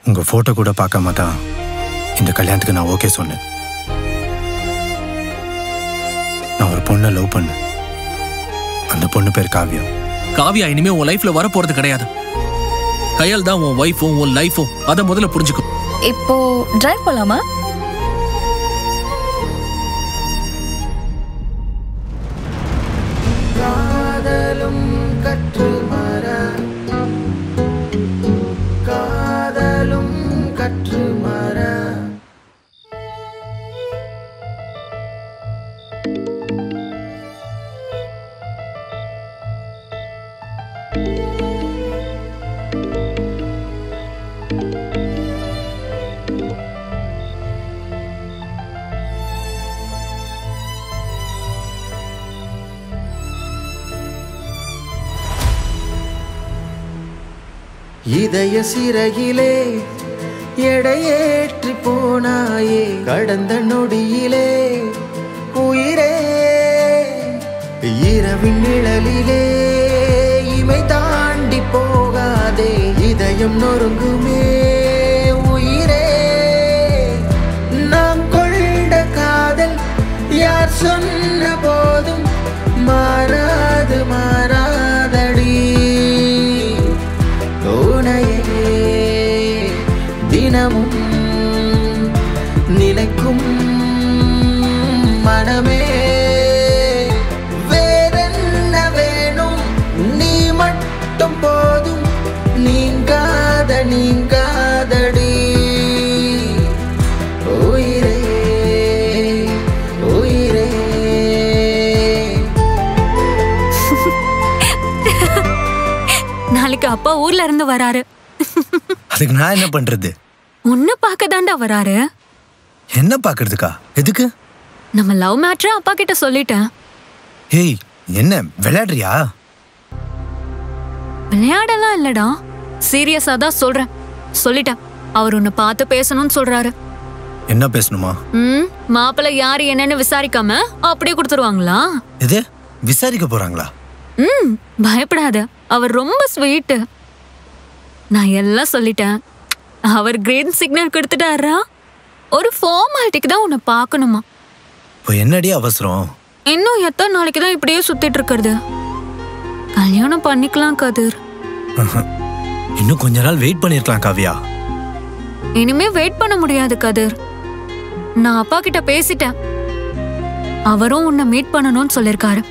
உங்க போட்டோ கூட பார்க்காம தான் இந்த கல்யாணத்துக்கு நான் ஓகே சொன்னேன். நான் ஒரு பொண்ணை லவ் பண்ணேன். அந்த பொண்ணு பேர் காவ்யா. காவ்யா இனிமே உன் லைஃப்ல வர போறது கிடையாது. கையால் தான் உன் வைஃபும் உன் லைஃபும். அதை முதல்ல புரிஞ்சுக்கும். இப்போ டிரைவ் போலாமா? காதலும் கற்று மர காதலும் கற்று மர இதய சிறகிலே எடையேற்றி போனாயே கடந்த நொடியிலே உயிரே இரவின் நிழலிலே இமை தாண்டி போகாதே இதயம் நொறுங்குமே உயிரே நாம் கொண்ட காதல் யார் சொன்ன போதும் மாறாது மாறாதடி தினமும் நினைக்கும் மனமே வேறென்ன வேணும் நீ மட்டும் போதும் நீங்காத நீங்காதடி உயிரே உயிரே. நாளைக்கு அப்பா ஊர்ல இருந்து வராரு. அதுக்கு நான் என்ன பண்றது? உன்னை பார்க்க தாண்டா வராரு. என்ன பாக்குறதுக்கா? எதுக்கு? நம்ம லவ் மேட்ரை அப்பா கிட்ட சொல்லிட்டேன். ஏய், என்ன விளையாடுறியா? விளையாடலாம் இல்லடா, சீரியஸா தான் சொல்றேன். சொல்லிட்டேன். அவர் உன்னை பார்த்து பேசணும்னு சொல்றாரு. என்ன பேசணுமா? மாப்பிள்ளை யாரு என்னன்னு விசாரிக்காம அப்படியே கொடுத்துருவாங்களா? எது விசாரிக்க போறாங்களா? பயப்படாத, அவர் ரொம்ப ஸ்வீட். நான் எல்லாம் சொல்லிட்டேன். அவர் கிரீன் சிக்னல் கொடுத்துட்டாரா. ஒரு ஃபார்மாலிட்டிக்கு தான் உன்னை பார்க்கணுமா. இப்போ என்னடி அவசரம்? இன்னும் எத்தனை நாளைக்கு தான் இப்படியே சுத்திட்டு இருக்கிறது? கல்யாணம் பண்ணிக்கலாம் கதிர். இன்னும் கொஞ்ச நாள் வெயிட் பண்ணிருக்கலாம் காவ்யா. இனிமே வெயிட் பண்ண முடியாது கதிர். நான் அப்பா கிட்ட பேசிட்டேன். அவரும் உன்னை மீட் பண்ணணும்னு சொல்லிருக்காரு.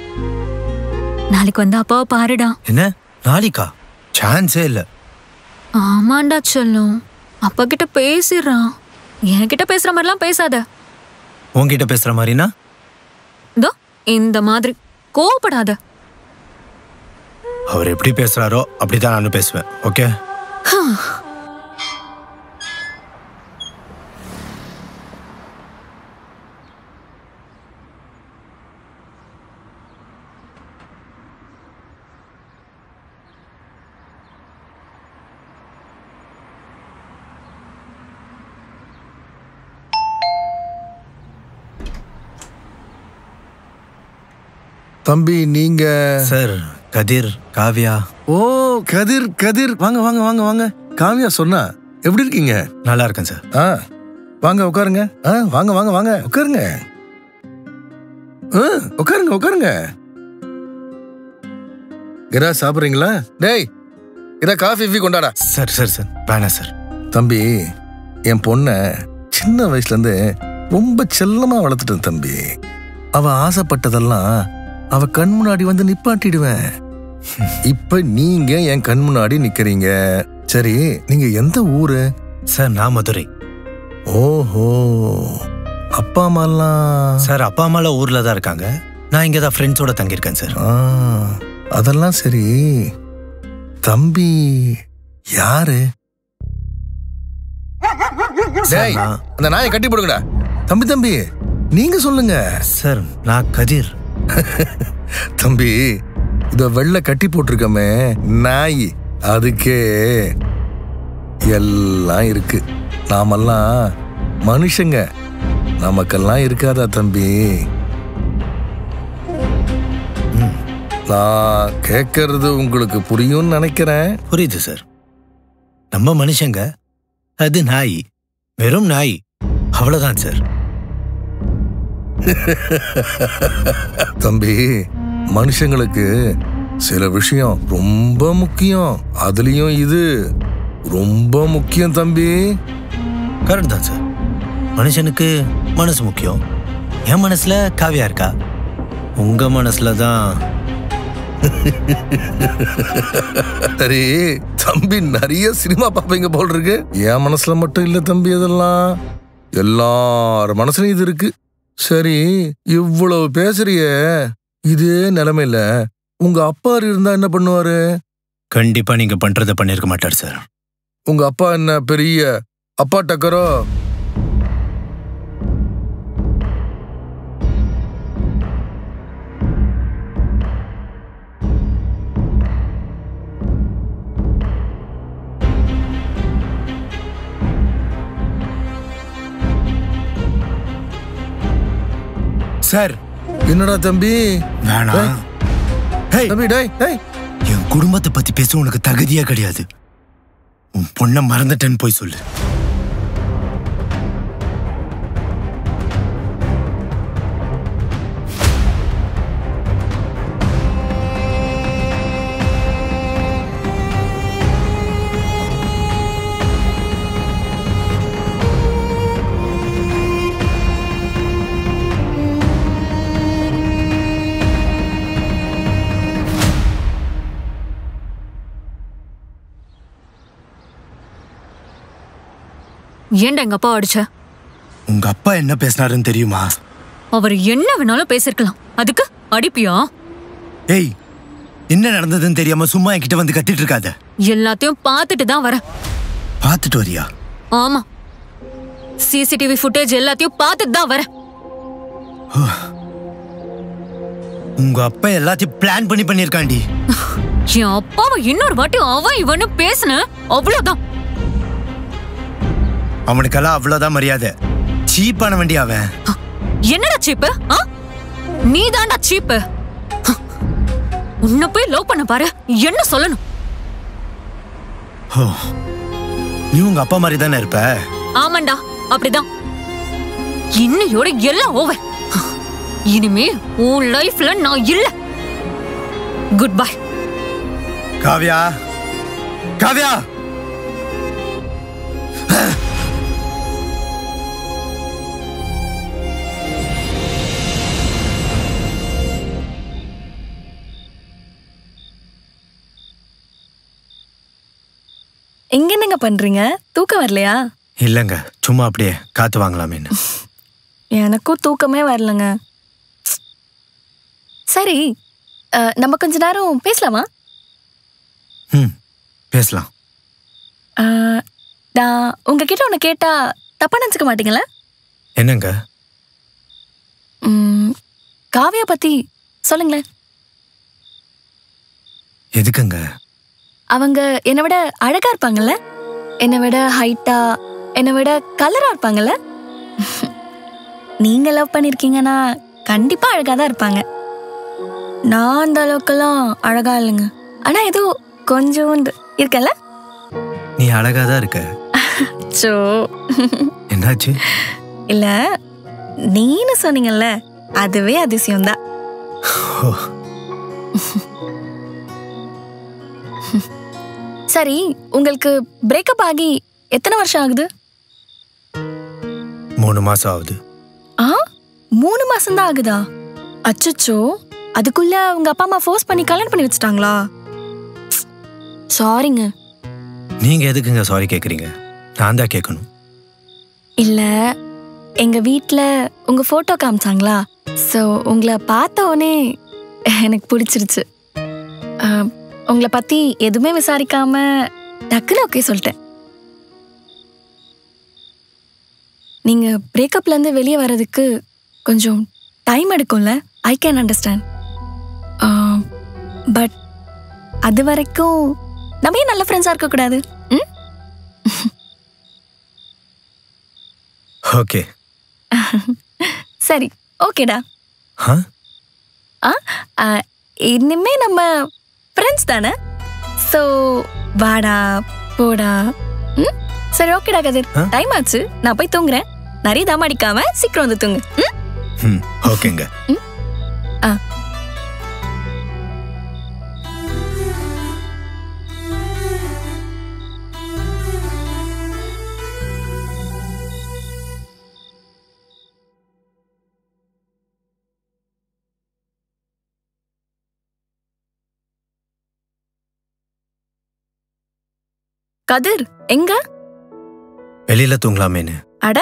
நாளைக்கு வந்து அப்பாவை பாருடா. என்ன நாளைக்கா? சான்ஸே இல்ல. ஆமாண்டா சொல்லும். அப்பா கிட்ட பேசிடுறான். என்கிட்ட பேசுற மாதிரிலாம் பேசாத. உன்கிட்ட பேசுற மாதிரினா இதோ இந்த மாதிரி கோவப்படாத. அவர் எப்படி பேசுறாரோ அப்படிதான் நானும் பேசுவேன். ஓகே? தம்பி நீங்க? சார் கதிர், காவ்யா. ஓ கதிர் கதிர், வாங்க வாங்க வாங்க வாங்க. காவ்யா சொன்னா எப்படி இருக்கீங்க? நல்லா இருக்கேன் சார். வாங்க உட்காருங்க. வாங்க வாங்க வாங்க உட்காருங்க. உட்காருங்க உட்காருங்க. இரா சாப்பிடுறீங்களா? டேய் இரா காஃபி கொண்டாடா. சார் சார் சார் வேணாம் சார். தம்பி என் பொண்ண சின்ன வயசுல இருந்து ரொம்ப செல்லமா வளர்த்துட்டேன் தம்பி. அவ ஆசைப்பட்டதெல்லாம் அவ கண் முன்னாடி வந்து நிப்பாட்டிடுவேன். இப்ப நீங்க என் கண் முன்னாடி நிக்கிறீங்க. சரி, நீங்க எந்த ஊரு? சார் நான் மதுரை. ஓஹோ, அப்பா அம்மாலாம்? சார் அப்பா அம்மாலாம் ஊர்ல தான் இருக்காங்க. நான் இங்க தான் ஃப்ரெண்ட்ஸோட தங்கியிருக்கேன் சார். அதெல்லாம் சரி. தம்பி யாரு? அந்த நாயை கட்டி போடுங்கடா. தம்பி தம்பி நீங்க சொல்லுங்க. சார் நான் கதிர். தம்பி இத வெள்ளை கட்டி போட்டிருக்கமே நாய், அதுக்கே எல்லாம் இருக்கு. நாமெல்லாம் மனுஷங்க, நமக்கெல்லாம் இருக்காதா தம்பி? நான் கேட்கறது உங்களுக்கு புரியும்னு நினைக்கிறேன். புரியுது சார். நம்ம மனுஷங்க அது நாய், வெறும் நாய், அவ்வளவுதான் சார். தம்பி, மனுஷங்களுக்கு சில விஷயம் ரொம்ப முக்கியம். அதுலயும் இது ரொம்ப முக்கியம் தம்பி. கரெக்ட் தான் சார். மனுஷனுக்கு மனசு முக்கியம். என் மனசுல காவியா இருக்கா, உங்க மனசுல தான். சரி தம்பி, நிறைய சினிமா பார்ப்பீங்க போல் இருக்கு. என் மனசுல மட்டும் இல்ல தம்பி, அதெல்லாம் எல்லார் மனசுலயும் இது இருக்கு. சரி, இவ்வளவு பேசுறிய, இதே நிலைமையில உங்க அப்பா இருந்தா என்ன பண்ணுவாரு? கண்டிப்பா நீங்க பண்றதை பண்ணிருக்க மாட்டார் சார். உங்க அப்பா என்ன பெரிய அப்பா டக்கரோ? சார் என்னடா தம்பி? வேணாம். தம்பி டேய் டேய், என் குடும்பத்தை பத்தி பேச உனக்கு தகுதியே கிடையாது. உன் பொண்ணை மறந்துட்டேன்னு போய் சொல்லு. ஏன்டா எங்க அப்பா அடிச்ச? உங்க அப்பா என்ன பேசினாருன்னு தெரியுமா? அவர் என்ன வேணாலும் பேசிருக்கலாம், அதுக்கு அடிப்பியா? ஏய், என்ன நடந்ததுன்னு தெரியாம சும்மா என்கிட்ட வந்து கத்திட்டு இருக்காத. எல்லாத்தையும் பார்த்துட்டு தான் வரேன். பார்த்துட்டு வரியா? ஆமா, சிசிடிவி ஃபுட்டேஜ் எல்லாத்தையும் பார்த்துட்டு தான் வரேன். உங்க அப்பா எல்லாத்தையும் பிளான் பண்ணிருக்காண்டி. என் அப்பாவை இன்னொரு வாட்டி அவன் இவனு பேசுன அவ்வளவுதான். அவனுக்கெல்லாம் அவ்வளவுதான் மரியாதை. சீப்பான வண்டி அவன். என்னடா சீப்பு? நீ தான்டா சீப்பு. உன்னை போய் லவ் பண்ண பாரு, என்ன சொல்லணும்? நீ உங்க அப்பா மாதிரி தானே இருப்ப? ஆமாண்டா, அப்படிதான். இன்னையோட எல்லாம் ஓவர். இனிமே உன் லைஃப்ல நான் இல்ல. Goodbye. காவ்யா, காவ்யா. எங்க என்னங்க பண்றீங்க? தூக்கம் வரலையா? இல்லங்க, சும்மா அப்படியே காத்து வாங்கலாமேன்னு. எனக்கும் தூக்கமே வரலங்க. சரி, நம்ம கொஞ்ச நேரம் பேசலாமா? பேசலாம். நான் உங்ககிட்ட ஒன்று கேட்டா தப்பா நினச்சிக்க மாட்டீங்களா? என்னங்க? காவியா பத்தி சொல்லுங்களேன். எதுக்குங்க? அவங்க என்னை விட அழகா இருப்பாங்கல்ல, என்னை விட ஹைட்டா, என்னை விட கலரா இருப்பாங்கல்ல. நீங்க லவ் பண்ணிருக்கீங்கன்னா கண்டிப்பா அழகா தான் இருப்பாங்க. நான் அந்த அளவுக்கெல்லாம் அழகா இல்லைங்க, ஆனா ஏதோ கொஞ்சோண்டு இருக்கல. நீ அழகாதான் இருக்க. சோ என்னாச்சு? இல்ல, நீன்னு சொன்னீங்கல்ல, அதுவே அதிசயம்தான். சரி, உங்களுக்கு பிரேக்கப் ஆகி எத்தனை வருஷம் ஆகுது? 3 மாசம் ஆகுது. 3 மாசம் தான் ஆகுதா? அச்சச்சோ, அதுக்குள்ள உங்க அப்பா அம்மா ஃபோர்ஸ் பண்ணி கல்யாணம் பண்ணி வச்சுட்டாங்களா? சாரிங்க. நீங்க எதுக்குங்க சாரி கேக்குறீங்க? நான் தான் கேட்கணும். இல்ல, எங்க வீட்ல உங்க போட்டோ காமிச்சாங்களா, சோ உங்களை பார்த்த உடனே எனக்கு பிடிச்சிருச்சு. உங்களை பத்தி எதுவுமே விசாரிக்காம டக்குன்னு ஓகே சொல்லிட்டேன். நீங்க பிரேக்கப்ல இருந்து வெளியே வர்றதுக்கு கொஞ்சம் டைம் எடுக்கும்ல, ஐ கேன் அண்டர்ஸ்டாண்ட். பட் அது வரைக்கும் நம்ம ஏன் நல்ல ஃப்ரெண்ட்ஸா இருக்க கூடாது? ஓகே. சரி, ஓகேடா. இனிமே நம்ம ஃப்ரெண்ட்ஸ் தானே? ஸோ வாடா போடா. சரி ஓகேடா கதிர், டைம் ஆச்சு, நான் போய் தூங்குறேன். நிறைய தம் அடிக்காம சீக்கிரம் வந்து தூங்கு. ஓகேங்க. கதிர் எங்க? வெளியில தூங்கலாமேன்னு. அட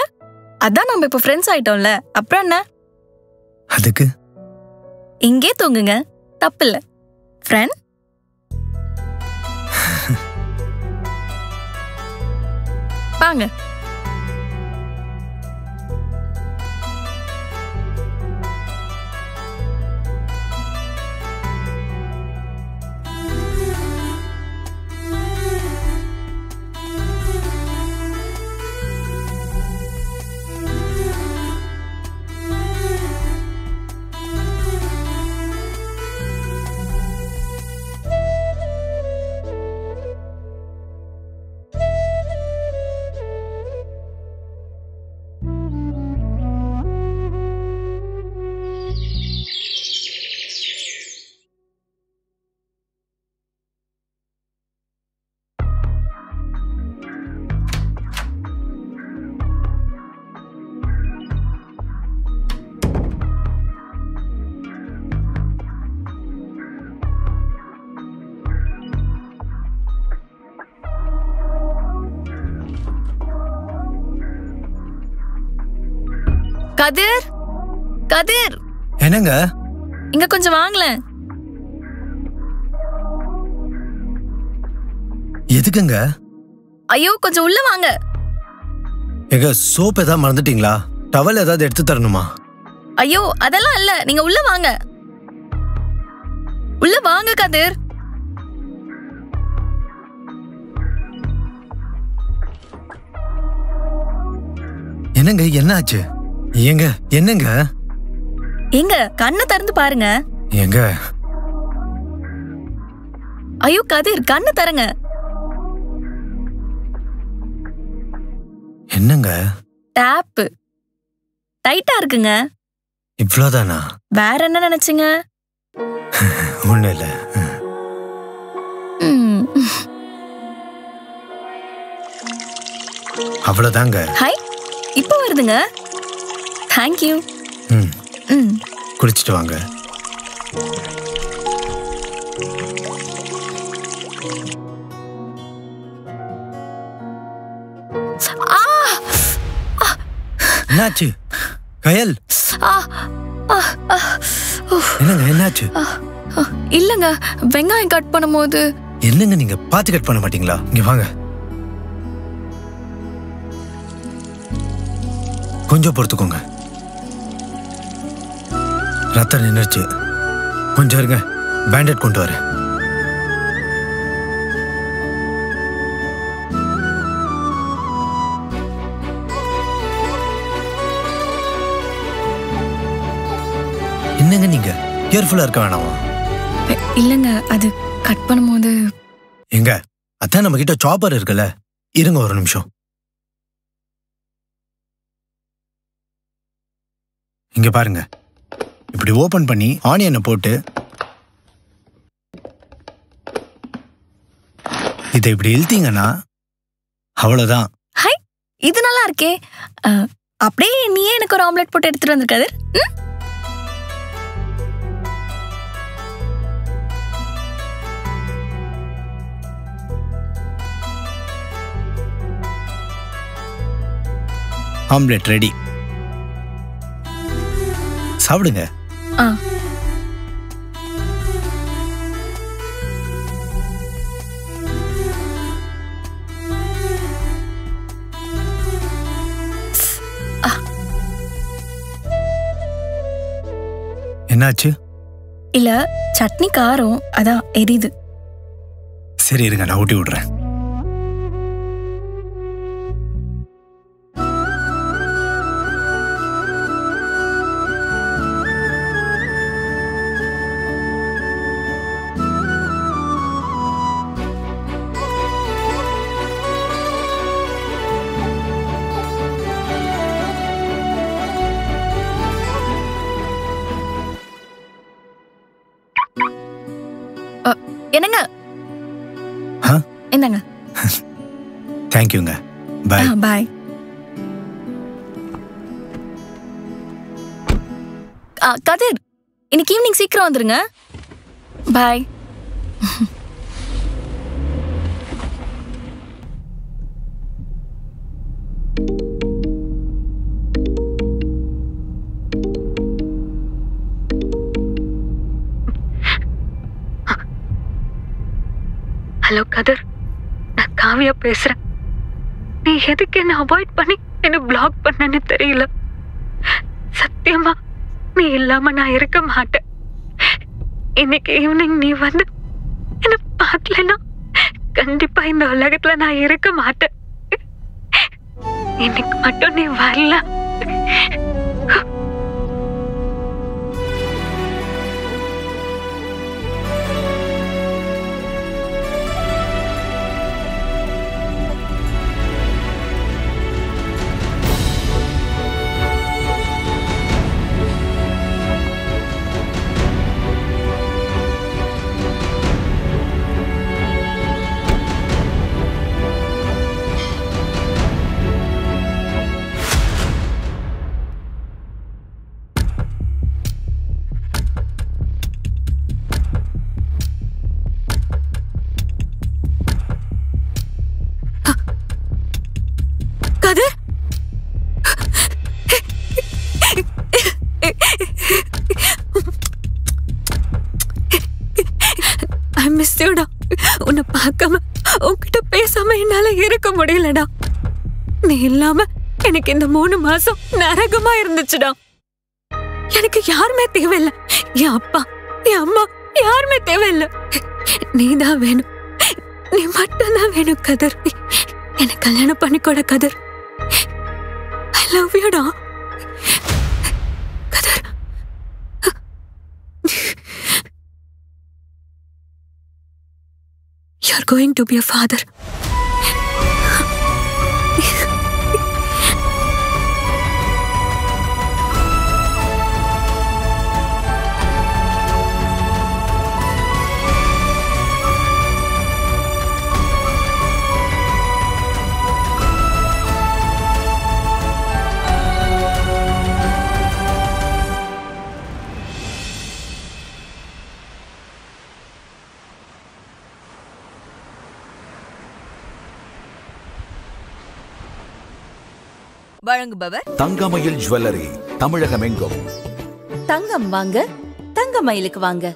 அதான் நம்ம இப்ப ஃப்ரெண்ட்ஸ் ஆயிட்டோம்ல, அப்புறம் என்ன? அதுக்கு இங்கே தூங்குங்க, தப்பில்ல. ஃப்ரெண்ட் வாங்க. கதிர், கதிர் என்னங்க? இங்க கொஞ்சம் வாங்கல. எதுக்குங்க? ஐயோ கொஞ்சம் உள்ள வாங்க. எங்க சோப் ஏதாவது மறந்துட்டீங்களா? டவல் ஏதாவது எடுத்து தரணுமா? ஐயோ அதெல்லாம் இல்ல, நீங்க உள்ள வாங்க. உள்ள வாங்க கதிர். என்னங்க என்னாச்சு? ஏங்க என்னங்க? எங்க கண்ணை திறந்து பாருங்க. ஏங்க ஐயோ கதிர் கண்ணை திறங்க. என்னங்க? டேப் டைட்டா இருக்குங்க. இவ்வளவுதானா? வேற என்ன நினைச்சீங்க? ஒண்ணு இல்ல. அவ்வளவுதாங்க. ஹாய், இப்போ வருதுங்க. தேங்க்யூ. குளிச்சுட்டு வாங்க. என்னாச்சு கயல்? என்னங்க என்னாச்சு? இல்லங்க, வெங்காயம் கட் பண்ணும்போது. என்னங்க நீங்க பாத்து கட் பண்ண மாட்டீங்களா? இங்க வாங்க. கொஞ்சம் பொறுத்துக்கோங்க. ரத்தம் நின்றுச்சு. கொஞ்சம் இருங்க, பேண்டேட் கொண்டு வரேன். என்னங்க நீங்க கேர்ஃபுல்லா இருக்க வேணாமா? இல்லங்க, அது கட் பண்ணும்போது. எங்க அதான் நம்ம கிட்ட சாப்பர் இருக்குல்ல, இருங்க ஒரு நிமிஷம். இங்க பாருங்க, இப்படி ஓபன் பண்ணி ஆனியனை போட்டு இதை இப்படி இழுத்தீங்கன்னா அவ்வளவுதான். ஹை, இது நல்லா இருக்கே. அப்படியே நீயே எனக்கு ஒரு ஆம்லெட் போட்டு எடுத்துட்டு வந்திருக்காது. Omelette ready. சாப்பிடுங்க. என்னாச்சு? இல்ல, சட்னி காரம், அதான் எரியுது. சரி இருங்க, நான் ஊட்டி விடுறேன். என்னங்க ஆ என்னங்க தேங்க்யூங்க. பாய். பாய். கதிர், இன்னைக்கு ஈவினிங் சீக்கிரம் வந்துருங்க. பாய். ஹலோ கதிர், நான் காவியா பேசுறேன். நீ எதுக்கு என்ன அவாய்ட் பண்ணி என்ன பிளாக் பண்ணன்னு தெரியல. சத்தியமா நீ இல்லாம நான் இருக்க மாட்டேன். இன்னைக்கு ஈவினிங் நீ வந்து என்ன பார்க்கலன்னா கண்டிப்பா இந்த உலகத்துல நான் இருக்க மாட்டேன். இன்னைக்கு மட்டும் நீ வரல. உன்னை பார்க்காம உன்கிட்ட பேசாம என்னால இருக்க முடியலடா. நீ இல்லாம எனக்கு இந்த 3 மாசம் நரகமா இருந்துச்சுடா. எனக்கு யாருமே தேவையில்லை. என் அப்பா, என் அம்மா யாருமே தேவையில்லை. நீதான் வேணும். நீ மட்டும்தான் வேணும் கதிர். என்னை கல்யாணம் பண்ணிக்கோட கதிர். ஐ லவ் யூடா Kathir. You're going to be a father. வழங்குபவர் தங்கமயில் ஜுவல்லரி, தமிழகம் எங்கும். தங்கம் வாங்க, தங்கமயிலுக்கு வாங்க.